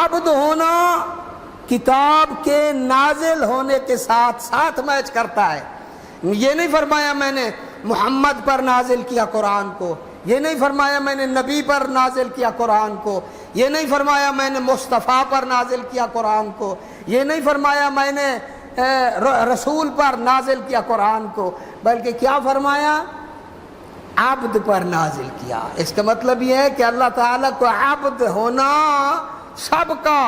عبد ہونا کتاب کے نازل ہونے کے ساتھ ساتھ میچ کرتا ہے. یہ نہیں فرمایا میں نے محمد پر نازل کیا قرآن کو، یہ نہیں فرمایا میں نے نبی پر نازل کیا قرآن کو، یہ نہیں فرمایا میں نے مصطفیٰ پر نازل کیا قرآن کو، یہ نہیں فرمایا میں نے رسول پر نازل کیا قرآن کو، بلکہ کیا فرمایا؟ عبد پر نازل کیا. اس کا مطلب یہ ہے کہ اللہ تعالیٰ کو عبد ہونا سب کا،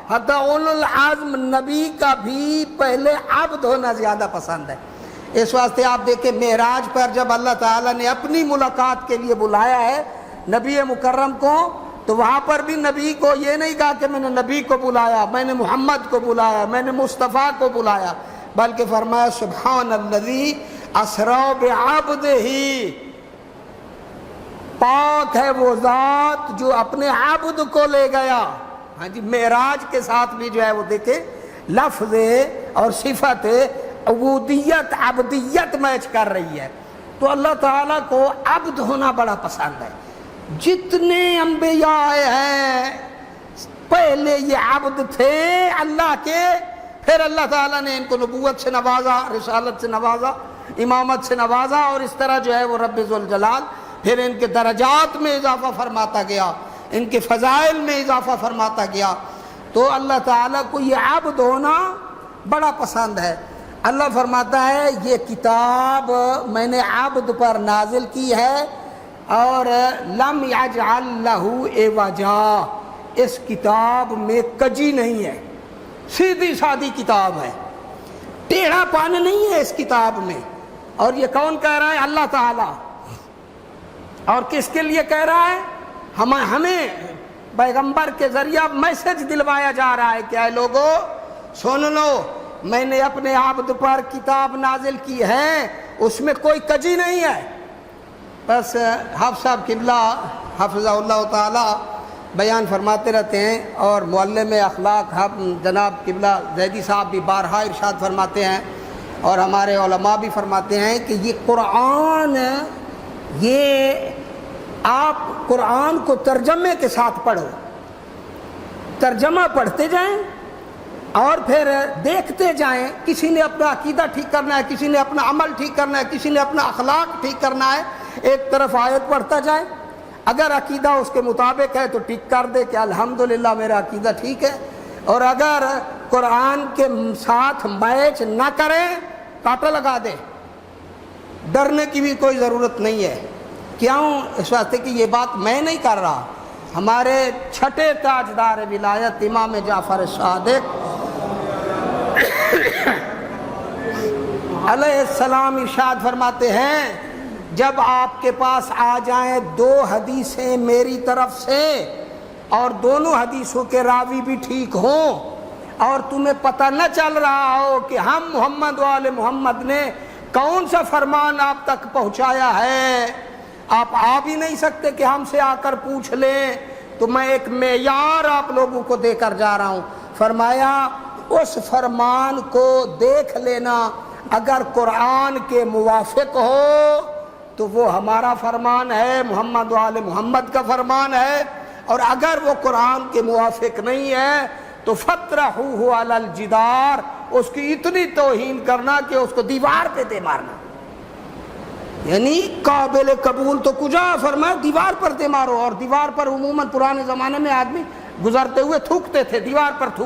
حتی اولو العزم نبی کا بھی پہلے عبد ہونا زیادہ پسند ہے. اس واسطے آپ دیکھیں معراج پر جب اللہ تعالیٰ نے اپنی ملاقات کے لیے بلایا ہے نبی مکرم کو، تو وہاں پر بھی نبی کو یہ نہیں کہا کہ میں نے نبی کو بلایا، میں نے محمد کو بلایا، میں نے مصطفیٰ کو بلایا، بلکہ فرمایا سبحان الذی اسریٰ بعبدہ، پاک ہے وہ ذات جو اپنے عبد کو لے گیا. ہاں جی، معراج کے ساتھ بھی جو ہے وہ دیکھیں لفظ اور صفت عبودیت عبدیت میچ کر رہی ہے. تو اللہ تعالیٰ کو عبد ہونا بڑا پسند ہے. جتنے انبیاء آئے ہیں پہلے یہ عبد تھے اللہ کے، پھر اللہ تعالیٰ نے ان کو نبوت سے نوازا، رسالت سے نوازا، امامت سے نوازا، اور اس طرح جو ہے وہ رب ذوالجلال پھر ان کے درجات میں اضافہ فرماتا گیا، ان کے فضائل میں اضافہ فرماتا گیا. تو اللہ تعالیٰ کو یہ عبد ہونا بڑا پسند ہے. اللہ فرماتا ہے یہ کتاب میں نے عبد پر نازل کی ہے، اور لم یجعل لہ عوجا، اس کتاب میں کجی نہیں ہے، سیدھی سادھی کتاب ہے، ٹیڑھا پن نہیں ہے اس کتاب میں. اور یہ کون کہہ رہا ہے؟ اللہ تعالیٰ. اور کس کے لیے کہہ رہا ہے؟ ہمیں پیغمبر کے ذریعہ میسج دلوایا جا رہا ہے کہ اے لوگو سن لو، میں نے اپنے عبد پر کتاب نازل کی ہے، اس میں کوئی کجی نہیں ہے. بس حافظ صاحب قبلہ حفظہ اللہ تعالی بیان فرماتے رہتے ہیں، اور معلم اخلاق جناب قبلہ زیدی صاحب بھی بارہا ارشاد فرماتے ہیں، اور ہمارے علماء بھی فرماتے ہیں کہ یہ قرآن، یہ آپ قرآن کو ترجمے کے ساتھ پڑھو، ترجمہ پڑھتے جائیں اور پھر دیکھتے جائیں. کسی نے اپنا عقیدہ ٹھیک کرنا ہے، کسی نے اپنا عمل ٹھیک کرنا ہے، کسی نے اپنا اخلاق ٹھیک کرنا ہے، ایک طرف آیت پڑھتا جائے، اگر عقیدہ اس کے مطابق ہے تو ٹھیک کر دے کہ الحمدللہ میرا عقیدہ ٹھیک ہے، اور اگر قرآن کے ساتھ میچ نہ کرے کاٹا لگا دے. ڈرنے کی بھی کوئی ضرورت نہیں ہے. کیوں؟ اس واسطے کہ یہ بات میں نہیں کر رہا، ہمارے چھٹے تاجدار ولایت امام جعفر صادق علیہ السلام ارشاد فرماتے ہیں جب آپ کے پاس آ جائیں دو حدیثیں میری طرف سے اور دونوں حدیثوں کے راوی بھی ٹھیک ہوں، اور تمہیں پتہ نہ چل رہا ہو کہ ہم محمد وآل محمد نے کون سا فرمان آپ تک پہنچایا ہے، آپ آ بھی نہیں سکتے کہ ہم سے آ کر پوچھ لیں، تو میں ایک معیار آپ لوگوں کو دے کر جا رہا ہوں. فرمایا اس فرمان کو دیکھ لینا، اگر قرآن کے موافق ہو تو وہ ہمارا فرمان ہے، محمد وآل محمد کا فرمان ہے، اور اگر وہ قرآن کے موافق نہیں ہے تو فَطْرَحُوهُ عَلَى الْجِدَارِ، اس کی اتنی توہین کرنا کہ اس کو دیوار پہ دے مارنا. یعنی قابل قبول تو کجا، فرمایا دیوار پر دے مارو. اور دیوار پر عموماً پرانے زمانے میں آدمی گزرتے ہوئے تھوکتے تھے، دیوار پر تھوک